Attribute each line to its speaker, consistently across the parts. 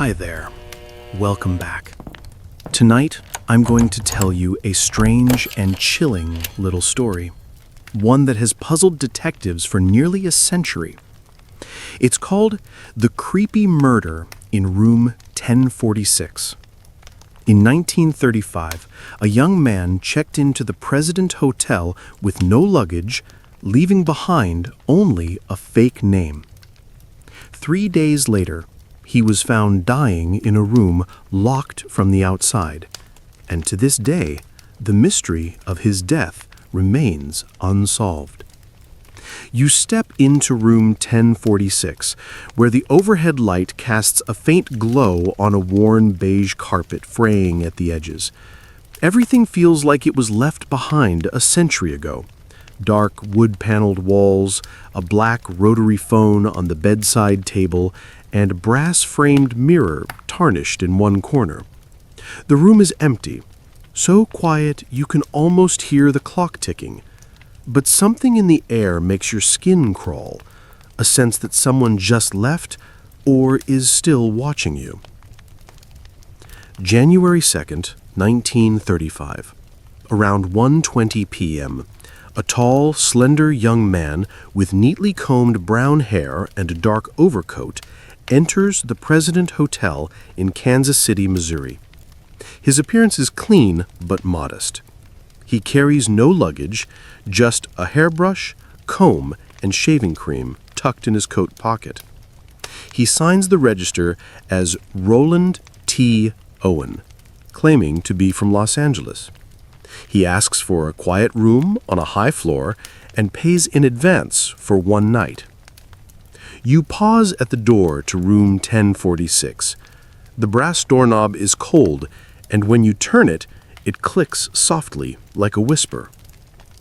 Speaker 1: Hi there. Welcome back. Tonight, I'm going to tell you a strange and chilling little story. One that has puzzled detectives for nearly a century. It's called The Creepy Murder in Room 1046. In 1935, a young man checked into the President Hotel with no luggage, leaving behind only a fake name. 3 days later, he was found dying in a room locked from the outside. And to this day, the mystery of his death remains unsolved. You step into room 1046, where the overhead light casts a faint glow on a worn beige carpet fraying at the edges. Everything feels like it was left behind a century ago. Dark wood-paneled walls, a black rotary phone on the bedside table, and a brass-framed mirror tarnished in one corner. The room is empty, so quiet you can almost hear the clock ticking. But something in the air makes your skin crawl, a sense that someone just left or is still watching you. January 2nd, 1935. Around 1:20 p.m., a tall, slender young man with neatly combed brown hair and a dark overcoat enters the President Hotel in Kansas City, Missouri. His appearance is clean but modest. He carries no luggage, just a hairbrush, comb, and shaving cream tucked in his coat pocket. He signs the register as Roland T. Owen, claiming to be from Los Angeles. He asks for a quiet room on a high floor and pays in advance for one night. You pause at the door to room 1046. The brass doorknob is cold, and when you turn it, it clicks softly like a whisper.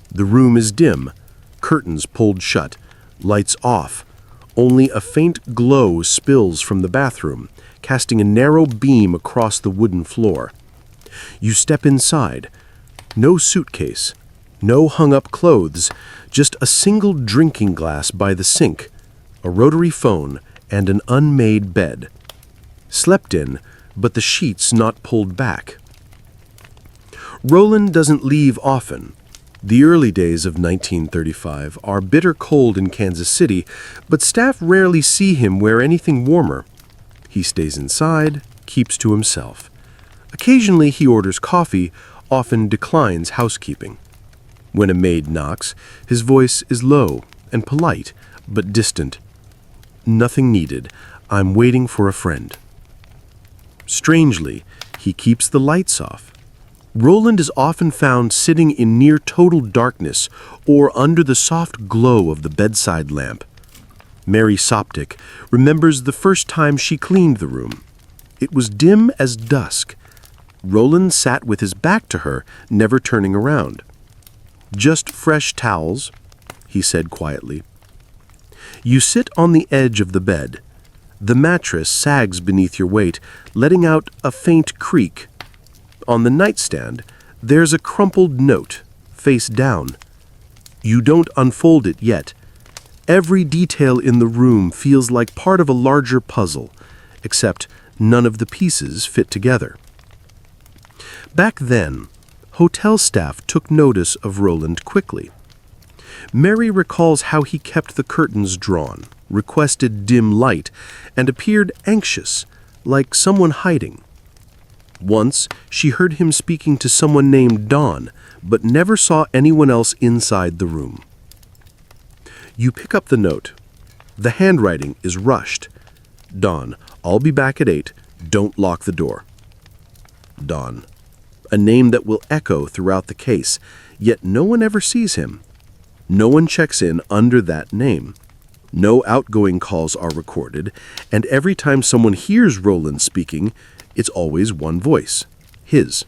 Speaker 1: The room is dim, curtains pulled shut, lights off. Only a faint glow spills from the bathroom, casting a narrow beam across the wooden floor. You step inside. No suitcase, no hung-up clothes, just a single drinking glass by the sink, a rotary phone, and an unmade bed. Slept in, but the sheets not pulled back. Roland doesn't leave often. The early days of 1935 are bitter cold in Kansas City, but staff rarely see him wear anything warmer. He stays inside, keeps to himself. Occasionally he orders coffee, often declines housekeeping. When a maid knocks, his voice is low and polite, but distant. Nothing needed. I'm waiting for a friend. Strangely, he keeps the lights off. Roland is often found sitting in near total darkness or under the soft glow of the bedside lamp. Mary Soptic remembers the first time she cleaned the room. It was dim as dusk. Roland sat with his back to her, never turning around. "Just fresh towels," he said quietly. You sit on the edge of the bed. The mattress sags beneath your weight, letting out a faint creak. On the nightstand, there's a crumpled note, face down. You don't unfold it yet. Every detail in the room feels like part of a larger puzzle, except none of the pieces fit together. Back then, hotel staff took notice of Roland quickly. Mary recalls how he kept the curtains drawn, requested dim light, and appeared anxious, like someone hiding. Once, she heard him speaking to someone named Don, but never saw anyone else inside the room. You pick up the note. The handwriting is rushed. Don, I'll be back at 8. Don't lock the door. Don. A name that will echo throughout the case, yet no one ever sees him. No one checks in under that name. No outgoing calls are recorded, and every time someone hears Roland speaking, it's always one voice, his.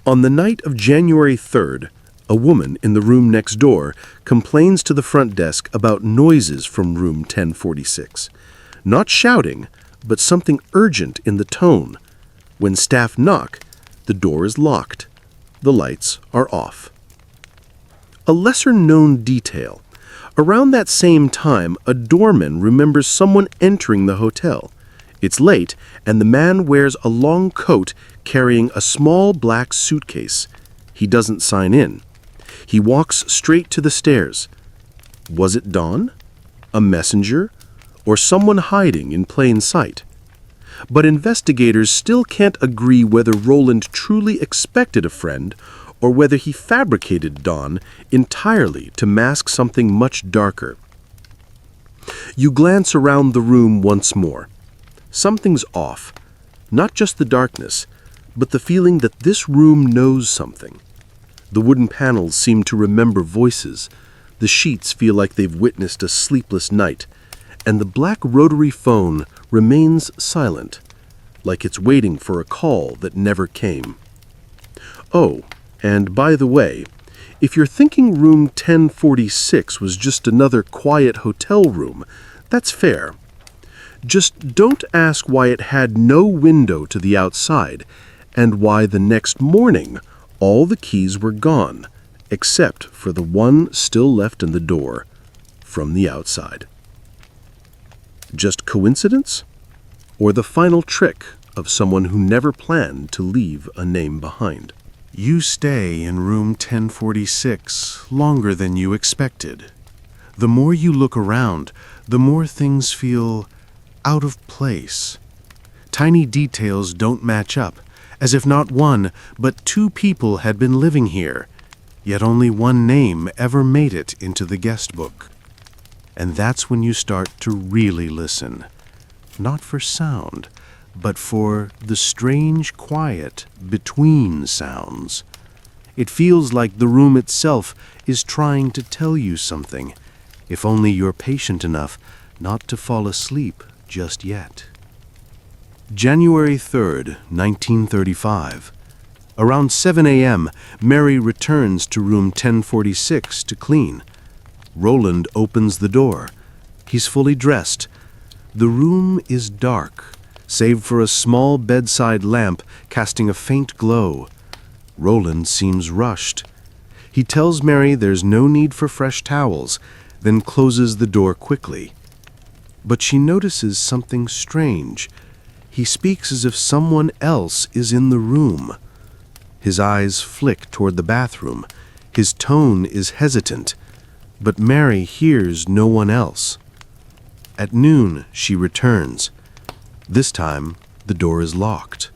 Speaker 1: On the night of January 3rd, a woman in the room next door complains to the front desk about noises from room 1046. Not shouting, but something urgent in the tone. When staff knock, the door is locked. The lights are off. A lesser-known detail. Around that same time, a doorman remembers someone entering the hotel. It's late, and the man wears a long coat carrying a small black suitcase. He doesn't sign in. He walks straight to the stairs. Was it Dawn? A messenger? Or someone hiding in plain sight? But investigators still can't agree whether Roland truly expected a friend or whether he fabricated Dawn entirely to mask something much darker. You glance around the room once more. Something's off. Not just the darkness, but the feeling that this room knows something. The wooden panels seem to remember voices. The sheets feel like they've witnessed a sleepless night, and the black rotary phone remains silent, like it's waiting for a call that never came. Oh, and by the way, if you're thinking room 1046 was just another quiet hotel room, that's fair. Just don't ask why it had no window to the outside, and why the next morning all the keys were gone, except for the one still left in the door from the outside. Just coincidence? Or the final trick of someone who never planned to leave a name behind?
Speaker 2: You stay in room 1046 longer than you expected. The more you look around, the more things feel out of place. Tiny details don't match up, as if not one, but two people had been living here, yet only one name ever made it into the guest book. And that's when you start to really listen, not for sound, but for the strange quiet between sounds. It feels like the room itself is trying to tell you something, if only you're patient enough not to fall asleep just yet. January 3rd, 1935. Around 7 a.m., Mary returns to room 1046 to clean. Roland opens the door. He's fully dressed. The room is dark, save for a small bedside lamp casting a faint glow. Roland seems rushed. He tells Mary there's no need for fresh towels, then closes the door quickly. But she notices something strange. He speaks as if someone else is in the room. His eyes flick toward the bathroom. His tone is hesitant, but Mary hears no one else. At noon, she returns. This time, the door is locked.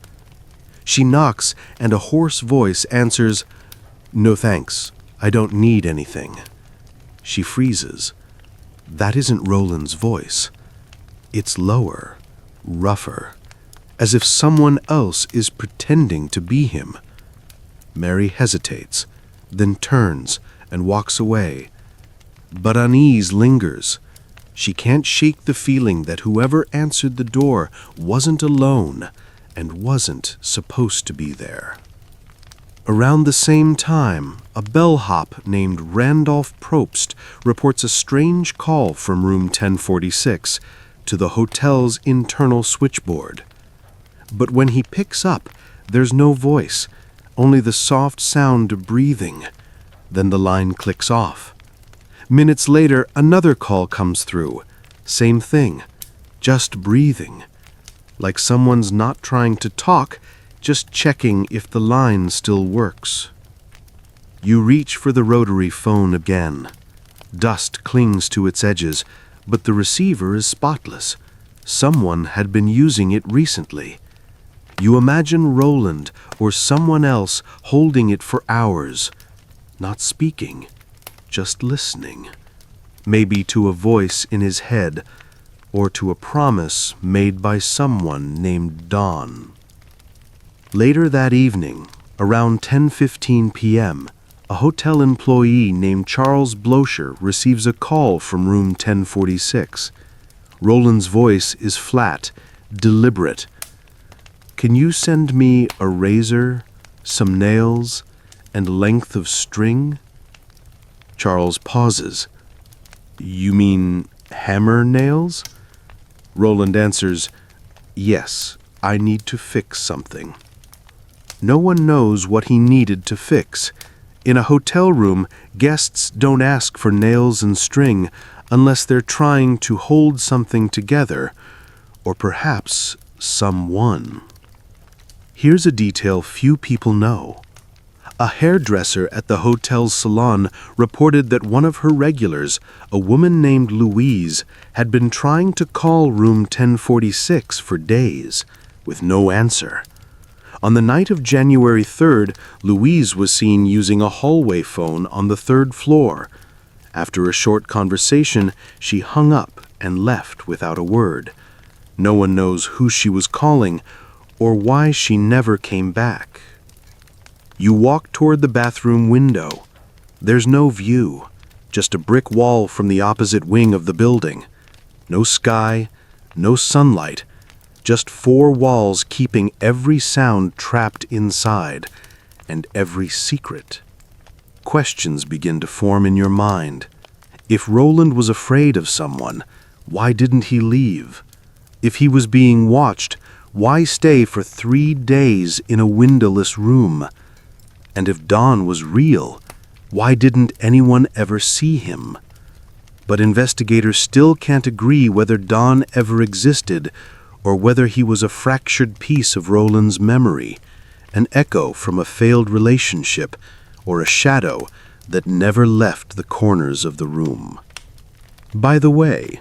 Speaker 2: She knocks, and a hoarse voice answers, "No thanks, I don't need anything." She freezes. That isn't Roland's voice. It's lower, rougher, as if someone else is pretending to be him. Mary hesitates, then turns and walks away. But unease lingers. She can't shake the feeling that whoever answered the door wasn't alone and wasn't supposed to be there. Around the same time, a bellhop named Randolph Probst reports a strange call from room 1046 to the hotel's internal switchboard. But when he picks up, there's no voice, only the soft sound of breathing. Then the line clicks off. Minutes later, another call comes through. Same thing, just breathing. Like someone's not trying to talk, just checking if the line still works. You reach for the rotary phone again. Dust clings to its edges, but the receiver is spotless. Someone had been using it recently. You imagine Roland or someone else holding it for hours, not speaking, just listening. Maybe to a voice in his head, or to a promise made by someone named Dawn. Later that evening, around 10:15 p.m., a hotel employee named Charles Blocher receives a call from room 1046. Roland's voice is flat, deliberate. "Can you send me a razor, some nails, and length of string?" Charles pauses. "You mean hammer nails?" Roland answers, "Yes, I need to fix something." No one knows what he needed to fix. In a hotel room, guests don't ask for nails and string unless they're trying to hold something together,
Speaker 1: Or perhaps someone. Here's a detail few people know. A hairdresser at the hotel's salon reported that one of her regulars, a woman named Louise, had been trying to call room 1046 for days, with no answer. On the night of January 3rd, Louise was seen using a hallway phone on the 3rd floor. After a short conversation, she hung up and left without a word. No one knows who she was calling or why she never came back. You walk toward the bathroom window. There's no view, just a brick wall from the opposite wing of the building. No sky, no sunlight, just 4 walls keeping every sound trapped inside and every secret. Questions begin to form in your mind. If Roland was afraid of someone, why didn't he leave? If he was being watched, why stay for 3 days in a windowless room? And if Don was real, why didn't anyone ever see him? But investigators still can't agree whether Don ever existed or whether he was a fractured piece of Roland's memory, an echo from a failed relationship, or a shadow that never left the corners of the room. By the way,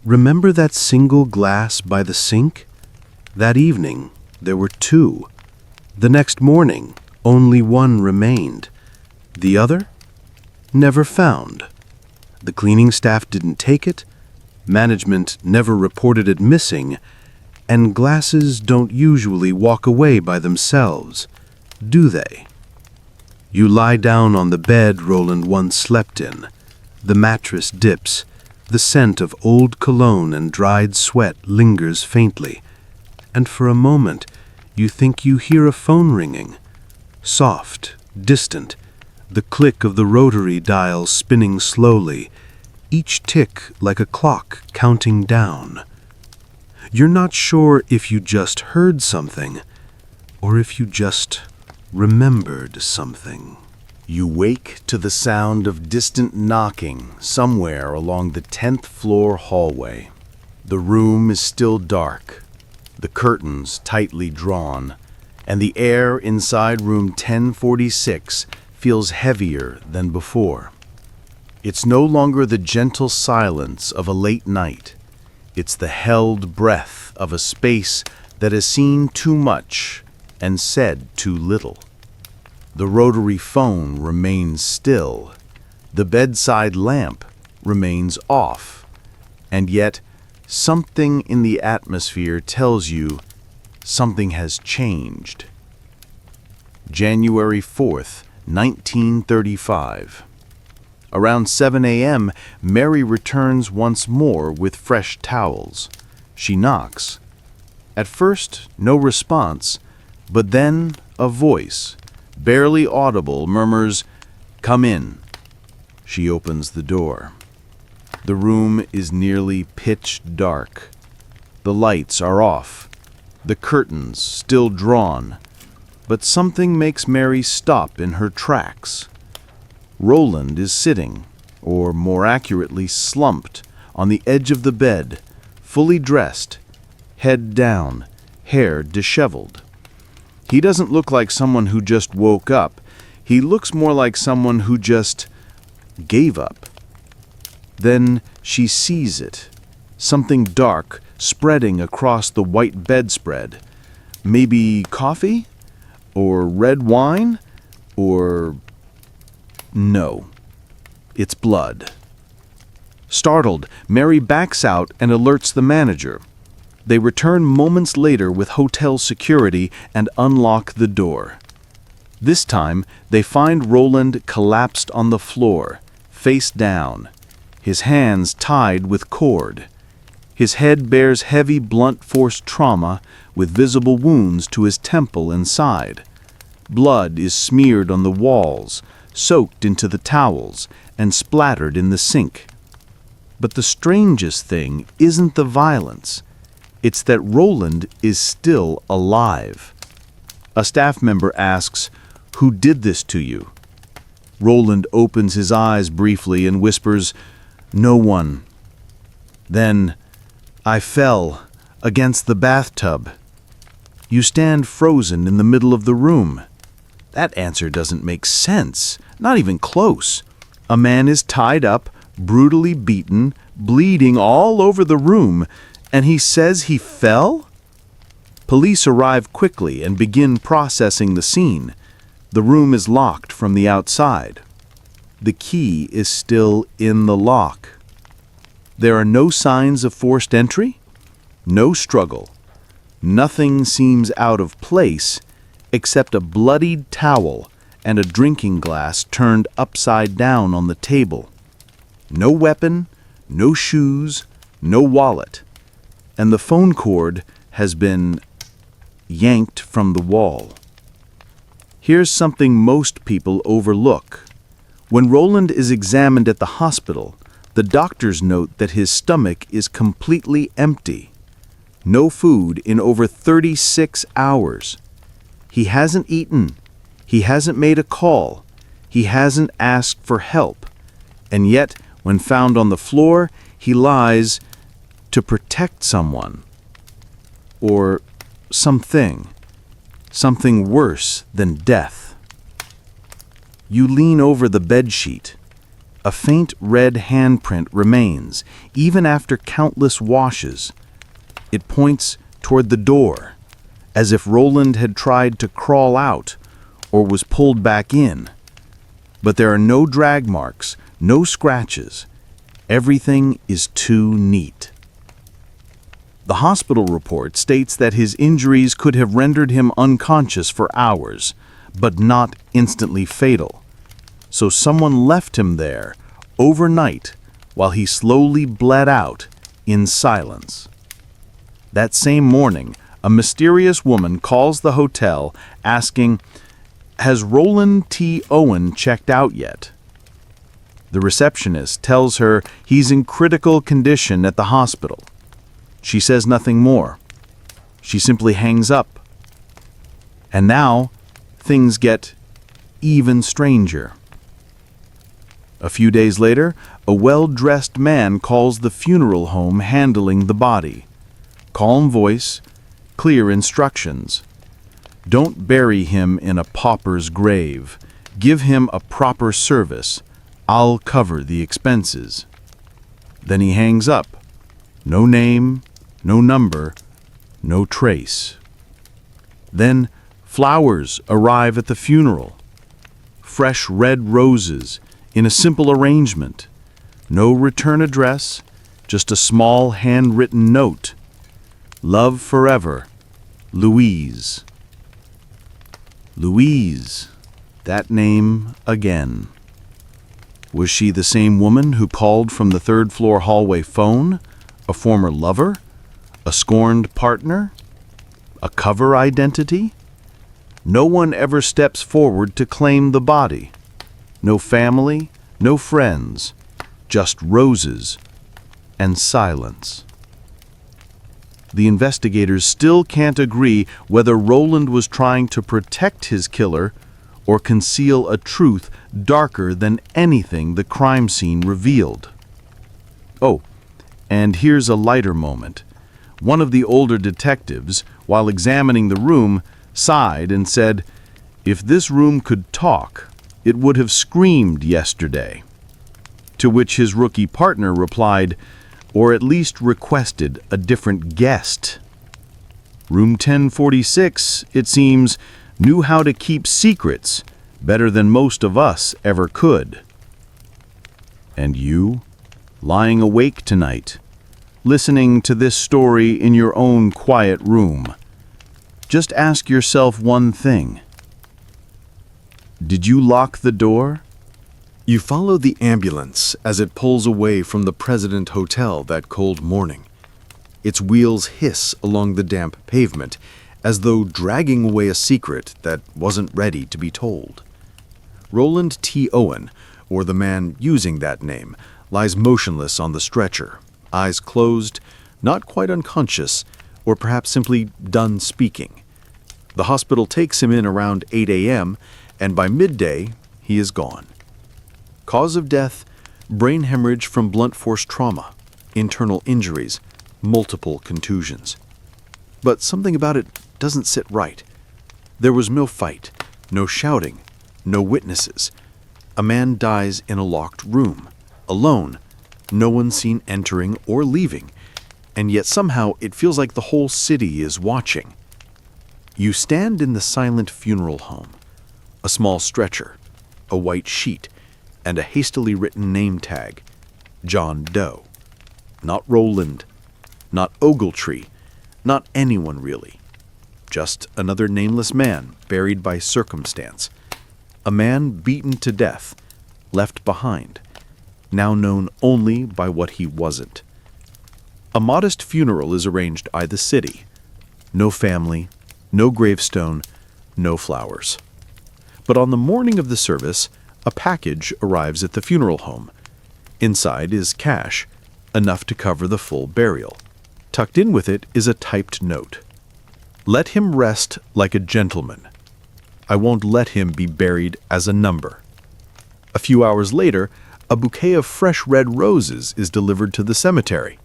Speaker 1: remember that single glass by the sink? That evening, there were 2. The next morning, only 1 remained. The other? Never found. The cleaning staff didn't take it, management never reported it missing, and glasses don't usually walk away by themselves, do they? You lie down on the bed Roland once slept in. The mattress dips. The scent of old cologne and dried sweat lingers faintly. And for a moment, you think you hear a phone ringing. Soft, distant, the click of the rotary dial spinning slowly, each tick like a clock counting down. You're not sure if you just heard something, or if you just remembered something. You wake to the sound of distant knocking somewhere along the 10th floor hallway. The room is still dark, the curtains tightly drawn, and the air inside room 1046 feels heavier than before. It's no longer the gentle silence of a late night. It's the held breath of a space that has seen too much and said too little. The rotary phone remains still. The bedside lamp remains off. And yet, something in the atmosphere tells you something has changed. January 4th, 1935. Around 7 a.m., Mary returns once more with fresh towels. She knocks. At first, no response, but then a voice, barely audible, murmurs, "Come in." She opens the door. The room is nearly pitch dark. The lights are off, the curtains still drawn, but something makes Mary stop in her tracks. Roland is sitting, or more accurately slumped, on the edge of the bed, fully dressed, head down, hair disheveled. He doesn't look like someone who just woke up. He looks more like someone who just gave up. Then she sees it, something dark spreading across the white bedspread. Maybe coffee? Or red wine? Or... no. It's blood. Startled, Mary backs out and alerts the manager. They return moments later with hotel security and unlock the door. This time, they find Roland collapsed on the floor, face down, his hands tied with cord. His head bears heavy blunt force trauma with visible wounds to his temple and side. Blood is smeared on the walls, soaked into the towels, and splattered in the sink. But the strangest thing isn't the violence. It's that Roland is still alive. A staff member asks, "Who did this to you?" Roland opens his eyes briefly and whispers, "No one." Then, "I fell.
Speaker 2: Against the bathtub. You stand frozen in the middle of the room. That answer doesn't make sense, not even close. A man is tied up, brutally beaten, bleeding all over the room, and he says he fell? Police arrive quickly and begin processing the scene. The room is locked from the outside. The key is still in the lock. There are no signs of forced entry, no struggle. Nothing seems out of place except a bloodied towel and a drinking glass turned upside down on the table. No weapon, no shoes, no wallet, and the phone cord has been yanked from the wall. Here's something most people overlook. When Roland is examined at the hospital, the doctors note that his stomach is completely empty. No food in over 36 hours. He hasn't eaten. He hasn't made a call. He hasn't asked for help. And yet, when found on the floor, he lies to protect someone. Or something worse than death. You lean over the bedsheet. A faint red handprint remains, even after countless washes. It points toward the door, as if Roland had tried to crawl out or was pulled back in. But there are no drag marks, no scratches. Everything is too neat. The hospital report states that his injuries could have rendered him unconscious for hours, but not instantly fatal. So someone left him there overnight while he slowly bled out in silence. That same morning, a mysterious woman calls the hotel asking, "Has Roland T. Owen checked out yet?" The receptionist tells her he's in critical condition at the hospital. She says nothing more. She simply hangs up. And now, things get even stranger. A few days later, a well-dressed man calls the funeral home handling the body. Calm voice, clear instructions. Don't bury him in a pauper's grave. Give him a proper service. I'll cover the expenses. Then he hangs up. No name, no number, no trace. Then flowers arrive at the funeral. Fresh red roses in a simple arrangement. No return address, just a small handwritten note. Love forever, Louise. Louise, that name again. Was she the same woman who called from the third-floor hallway phone? A former lover? A scorned partner? A cover identity? No one ever steps forward to claim the body. No family, no friends, just roses and silence. The investigators still can't agree whether Roland was trying to protect his killer or conceal a truth darker than anything the crime scene revealed. Oh, and here's a lighter moment. One of the older detectives, while examining the room, sighed and said, "If this room could talk, it would have screamed yesterday." To which his rookie partner replied, or at least requested a different guest. Room 1046, it seems, knew how to keep secrets better than most of us ever could. And you, lying awake tonight, listening to this story in your own quiet room, just ask yourself one thing. Did you lock the door?
Speaker 3: You follow the ambulance as it pulls away from the President Hotel that cold morning. Its wheels hiss along the damp pavement, as though dragging away a secret that wasn't ready to be told. Roland T. Owen, or the man using that name, lies motionless on the stretcher, eyes closed, not quite unconscious, or perhaps simply done speaking. The hospital takes him in around 8 a.m., and by midday, he is gone. Cause of death, brain hemorrhage from blunt force trauma, internal injuries, multiple contusions. but something about it doesn't sit right. There was no fight, no shouting, no witnesses. A man dies in a locked room, alone, no one seen entering or leaving, and yet somehow it feels like the whole city is watching. You stand in the silent funeral home, a small stretcher, a white sheet, and a hastily written name tag, John Doe. Not Roland, not Ogletree, not anyone really. Just another nameless man buried by circumstance. A man beaten to death, left behind, now known only by what he wasn't. A modest funeral is arranged by the city. No family, no gravestone, no flowers. But on the morning of the service, a package arrives at the funeral home. Inside is cash, enough to cover the full burial. Tucked in with it is a typed note. Let him rest like a gentleman. I won't let him be buried as a number. A few hours later, a bouquet of fresh red roses is delivered to the cemetery.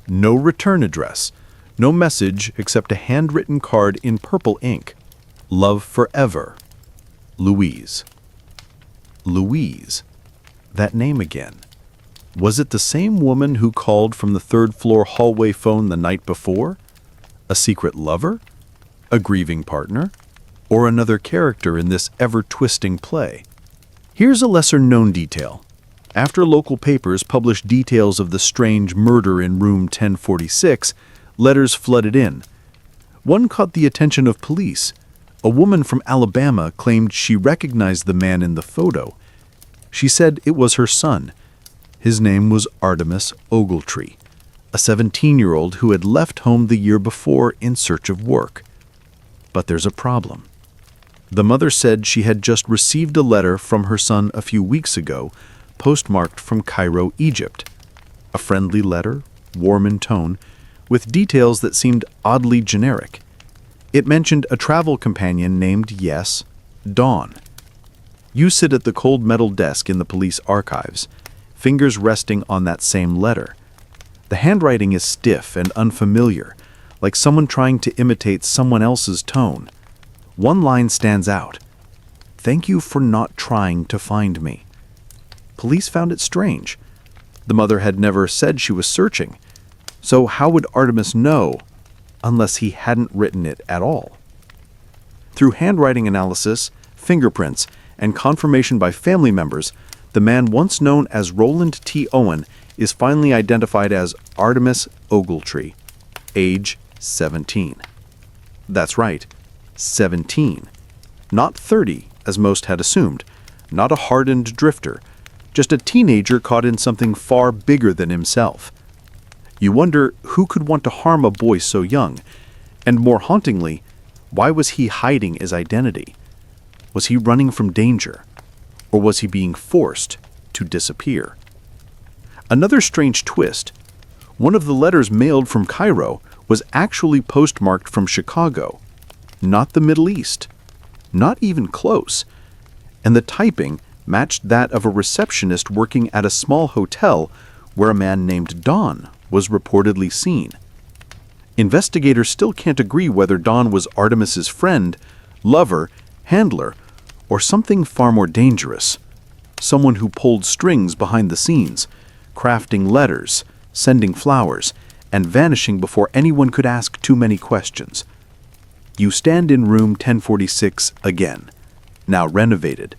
Speaker 3: No return address, no message except a handwritten card in purple ink. Love forever. Louise. Louise. That name again. Was it the same woman who called from the third-floor hallway phone the night before? A secret lover? A grieving partner? Or another character in this ever-twisting play? Here's a lesser-known detail. After local papers published details of the strange murder in room 1046, letters flooded in. One caught the attention of police. A woman from Alabama claimed she recognized the man in the photo. She said it was her son. His name was Artemis Ogletree, a 17-year-old who had left home the year before in search of work. But there's a problem. The mother said she had just received a letter from her son a few weeks ago, postmarked from Cairo, Egypt. A friendly letter, warm in tone, with details that seemed oddly generic. It mentioned a travel companion named, yes, Dawn. You sit at the cold metal desk in the police archives, fingers resting on that same letter. The handwriting is stiff and unfamiliar, like someone trying to imitate someone else's tone. One line stands out. Thank you for not trying to find me. Police found it strange. The mother had never said she was searching. So how would Artemis know, unless he hadn't written it at all? Through handwriting analysis, fingerprints, and confirmation by family members, the man once known as Roland T. Owen is finally identified as Artemis Ogletree, age 17. That's right, 17. Not 30, as most had assumed, not a hardened drifter, just a teenager caught in something far bigger than himself. You wonder who could want to harm a boy so young, and more hauntingly, why was he hiding his identity? Was he running from danger, or was he being forced to disappear? Another strange twist. One of the letters mailed from Cairo was actually postmarked from Chicago, not the Middle East, not even close, and the typing matched that of a receptionist working at a small hotel where a man named Don was reportedly seen. Investigators still can't agree whether Don was Artemis's friend, lover, handler, or something far more dangerous. Someone who pulled strings behind the scenes, crafting letters, sending flowers, and vanishing before anyone could ask too many questions. You stand in room 1046 again, now renovated,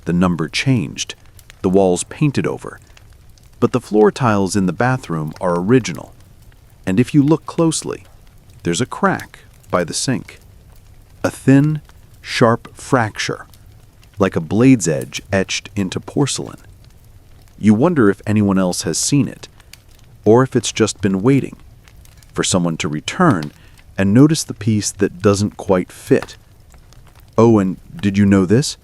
Speaker 3: the number changed, the walls painted over. But the floor tiles in the bathroom are original, and if you look closely, there's a crack by the sink. A thin, sharp fracture, like a blade's edge etched into porcelain. You wonder if anyone else has seen it, or if it's just been waiting for someone to return and notice the piece that doesn't quite fit. Oh, and did you know this?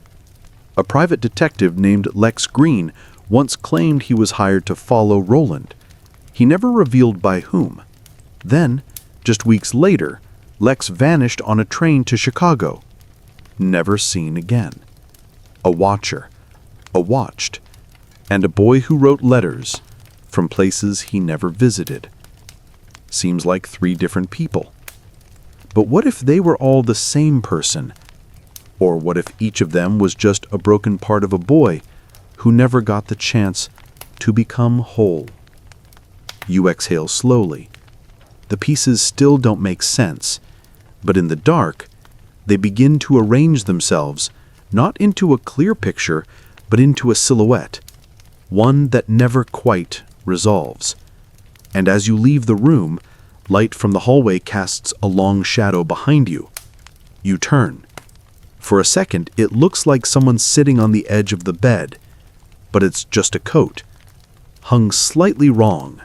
Speaker 3: A private detective named Lex Green once claimed he was hired to follow Roland. He never revealed by whom. Then, just weeks later, Lex vanished on a train to Chicago. Never seen again. A watcher, a watched, and a boy who wrote letters from places he never visited. Seems like 3 different people. But what if they were all the same person? Or what if each of them was just a broken part of a boy who never got the chance to become whole? You exhale slowly. The pieces still don't make sense, but in the dark, they begin to arrange themselves not into a clear picture, but into a silhouette, one that never quite resolves. And as you leave the room, light from the hallway casts a long shadow behind you. You turn. For a second, it looks like someone's sitting on the edge of the bed, but it's just a coat, hung slightly wrong.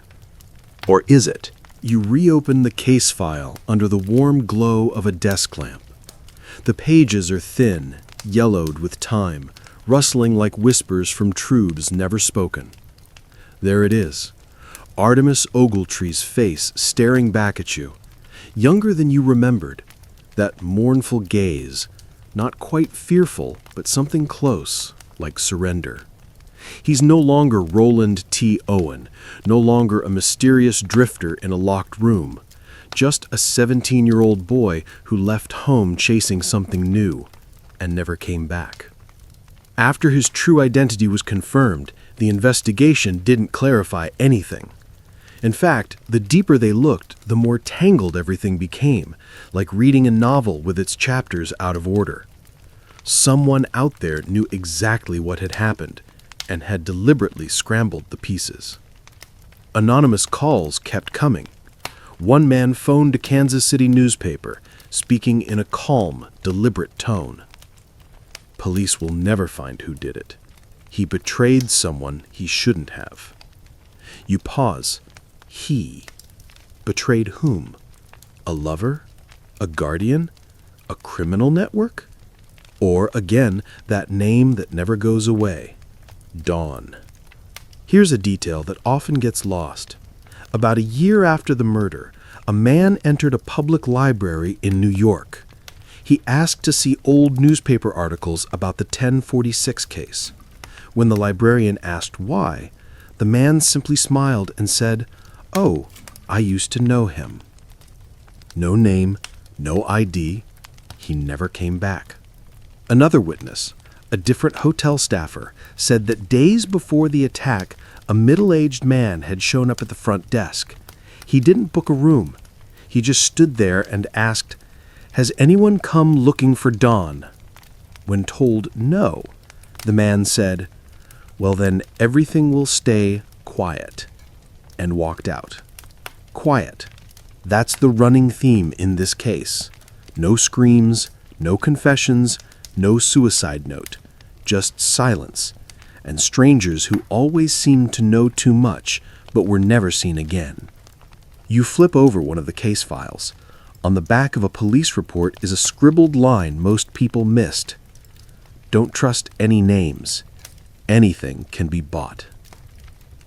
Speaker 3: Or is it?
Speaker 1: You reopen the case file under the warm glow of a desk lamp. The pages are thin, yellowed with time, rustling like whispers from truths never spoken. There it is, Artemis Ogletree's face staring back at you, younger than you remembered, that mournful gaze, not quite fearful, but something close, like surrender. He's no longer Roland T. Owen, no longer a mysterious drifter in a locked room, just a 17-year-old boy who left home chasing something new and never came back. After his true identity was confirmed, the investigation didn't clarify anything. In fact, the deeper they looked, the more tangled everything became, like reading a novel with its chapters out of order. Someone out there knew exactly what had happened and had deliberately scrambled the pieces. Anonymous calls kept coming. One man phoned a Kansas City newspaper, speaking in a calm, deliberate tone. Police will never find who did it. He betrayed someone he shouldn't have. You pause. He. Betrayed whom? A lover? A guardian? A criminal network? Or, again, that name that never goes away, Dawn. Here's a detail that often gets lost. About a year after the murder, a man entered a public library in New York. He asked to see old newspaper articles about the 1046 case. When the librarian asked why, the man simply smiled and said, "Oh, I used to know him." No name, no ID. He never came back. Another witness, a different hotel staffer, said that days before the attack, a middle-aged man had shown up at the front desk. He didn't book a room. He just stood there and asked, "Has anyone come looking for Dawn?" When told no, the man said, "Well then, everything will stay quiet," and walked out. Quiet. That's the running theme in this case. No screams, no confessions, no suicide note, just silence, and strangers who always seemed to know too much but were never seen again. You flip over one of the case files. On the back of a police report is a scribbled line most people missed. Don't trust any names. Anything can be bought.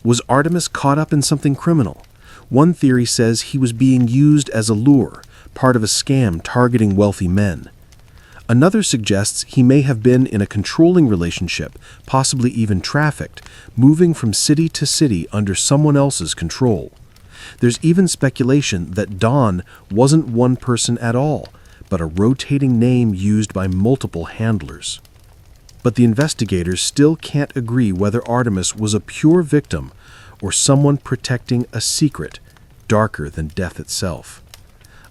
Speaker 1: Was Artemis caught up in something criminal? One theory says he was being used as a lure, part of a scam targeting wealthy men. Another suggests he may have been in a controlling relationship, possibly even trafficked, moving from city to city under someone else's control. There's even speculation that Dawn wasn't one person at all, but a rotating name used by multiple handlers. But the investigators still can't agree whether Artemis was a pure victim or someone protecting a secret darker than death itself.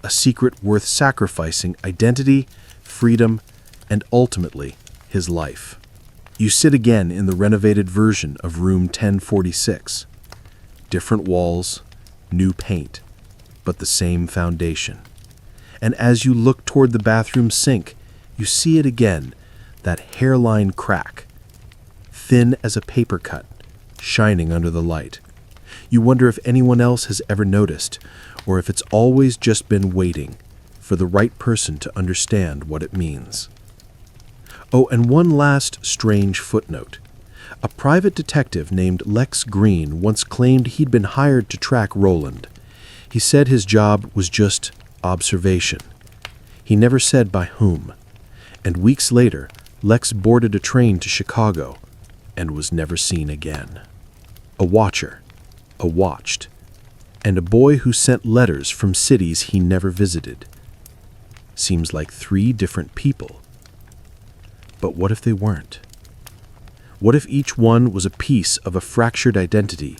Speaker 1: A secret worth sacrificing identity, freedom, and ultimately his life. You sit again in the renovated version of room 1046. Different walls, new paint, but the same foundation. And as you look toward the bathroom sink, you see it again, that hairline crack, thin as a paper cut, shining under the light. You wonder if anyone else has ever noticed, or if it's always just been waiting for the right person to understand what it means. Oh, and one last strange footnote. A private detective named Lex Green once claimed he'd been hired to track Roland. He said his job was just observation. He never said by whom. And weeks later, Lex boarded a train to Chicago and was never seen again. A watcher, a watched, and a boy who sent letters from cities he never visited. seems like three different people. But what if they weren't? What if each one was a piece of a fractured identity,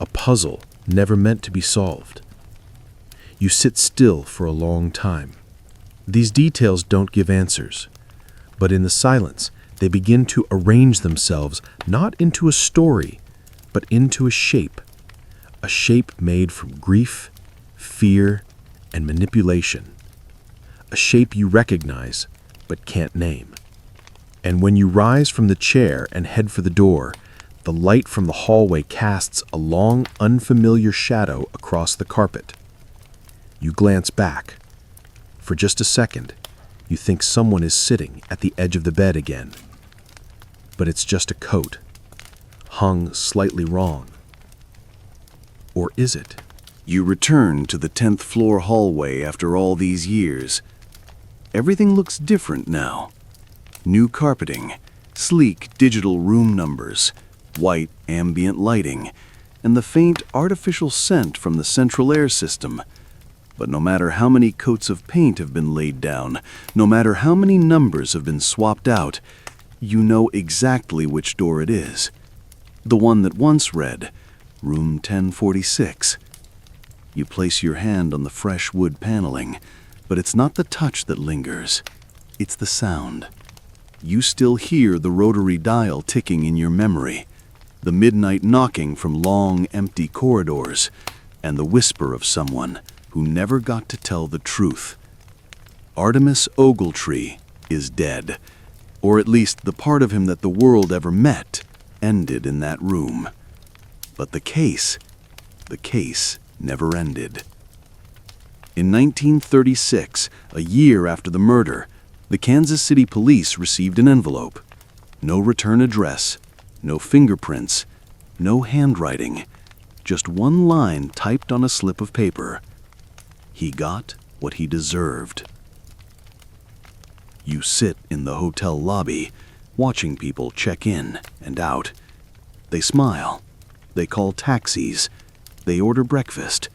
Speaker 1: a puzzle never meant to be solved? You sit still for a long time. These details don't give answers, but in the silence, they begin to arrange themselves not into a story, but into a shape made from grief, fear, and manipulation, a shape you recognize but can't name. And when you rise from the chair and head for the door, the light from the hallway casts a long, unfamiliar shadow across the carpet. You glance back. For just a second, you think someone is sitting at the edge of the bed again. But it's just a coat, hung slightly wrong. Or is it?
Speaker 4: You return to the 10th floor hallway after all these years. Everything looks different now. New carpeting, sleek digital room numbers, white ambient lighting, and the faint artificial scent from the central air system. But no matter how many coats of paint have been laid down, no matter how many numbers have been swapped out, you know exactly which door it is. The one that once read, Room 1046. You place your hand on the fresh wood paneling, but it's not the touch that lingers. It's the sound. You still hear the rotary dial ticking in your memory, the midnight knocking from long, empty corridors, and the whisper of someone who never got to tell the truth. Artemis Ogletree is dead, or at least the part of him that the world ever met ended in that room. But the case never ended. In 1936, a year after the murder, the Kansas City Police received an envelope. No return address, no fingerprints, no handwriting, just one line typed on a slip of paper. He got what he deserved. You sit in the hotel lobby, watching people check in and out. They smile. They call taxis. They order breakfast.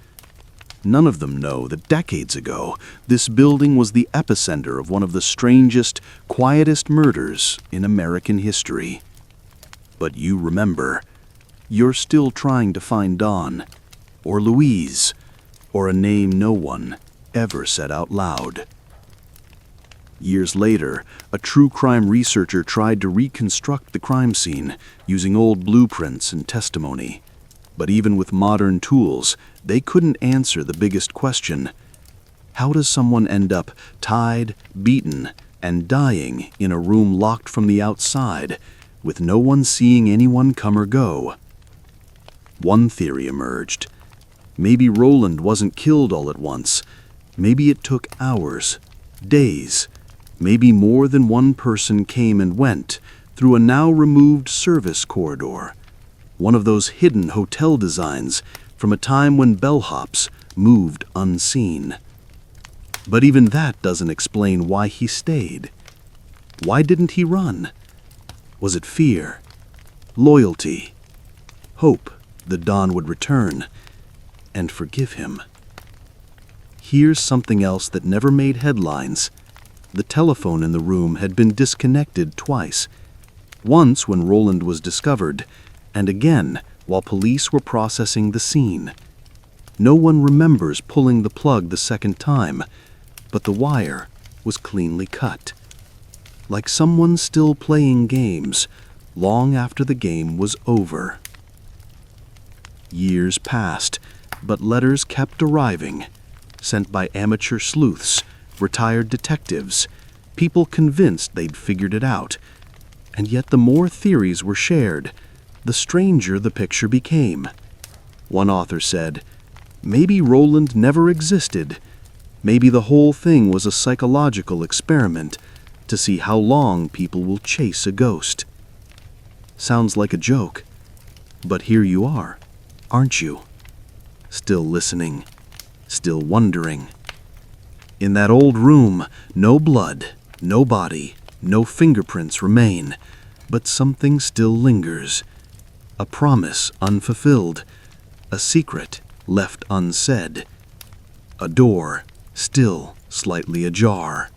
Speaker 4: None of them know that decades ago, this building was the epicenter of one of the strangest, quietest murders in American history. But you remember. You're still trying to find Dawn, or Louise, or a name no one ever said out loud. Years later, a true crime researcher tried to reconstruct the crime scene using old blueprints and testimony. But even with modern tools, they couldn't answer the biggest question. How does someone end up tied, beaten, and dying in a room locked from the outside, with no one seeing anyone come or go? One theory emerged. Maybe Roland wasn't killed all at once. Maybe it took hours, days. Maybe more than one person came and went through a now-removed service corridor. One of those hidden hotel designs from a time when bellhops moved unseen. But even that doesn't explain why he stayed. Why didn't he run? Was it fear? Loyalty? Hope that Dawn would return and forgive him? Here's something else that never made headlines. The telephone in the room had been disconnected twice. Once when Roland was discovered, and again while police were processing the scene. No one remembers pulling the plug the second time, but the wire was cleanly cut. Like someone still playing games, long after the game was over. Years passed, but letters kept arriving, sent by amateur sleuths, retired detectives, people convinced they'd figured it out. And yet the more theories were shared, the stranger the picture became. One author said, maybe Roland never existed. Maybe the whole thing was a psychological experiment to see how long people will chase a ghost. Sounds like a joke, but here you are, aren't you? Still listening, still wondering. In that old room, no blood, no body, no fingerprints remain, but something still lingers. A promise unfulfilled, a secret left unsaid, a door still slightly ajar.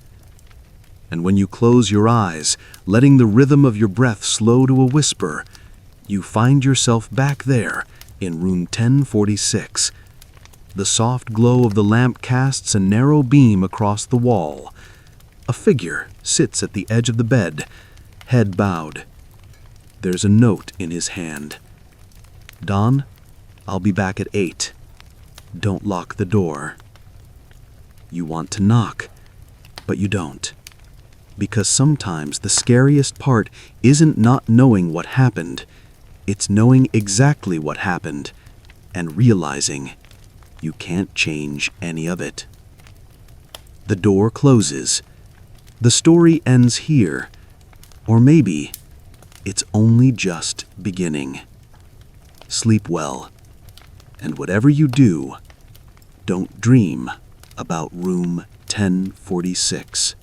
Speaker 4: And when you close your eyes, letting the rhythm of your breath slow to a whisper, you find yourself back there in room 1046. The soft glow of the lamp casts a narrow beam across the wall. A figure sits at the edge of the bed, head bowed. There's a note in his hand. "Don, I'll be back at 8. Don't lock the door." You want to knock, but you don't. Because sometimes the scariest part isn't not knowing what happened. It's knowing exactly what happened and realizing you can't change any of it. The door closes. The story ends here. Or maybe it's only just beginning. Sleep well. And whatever you do, don't dream about room 1046.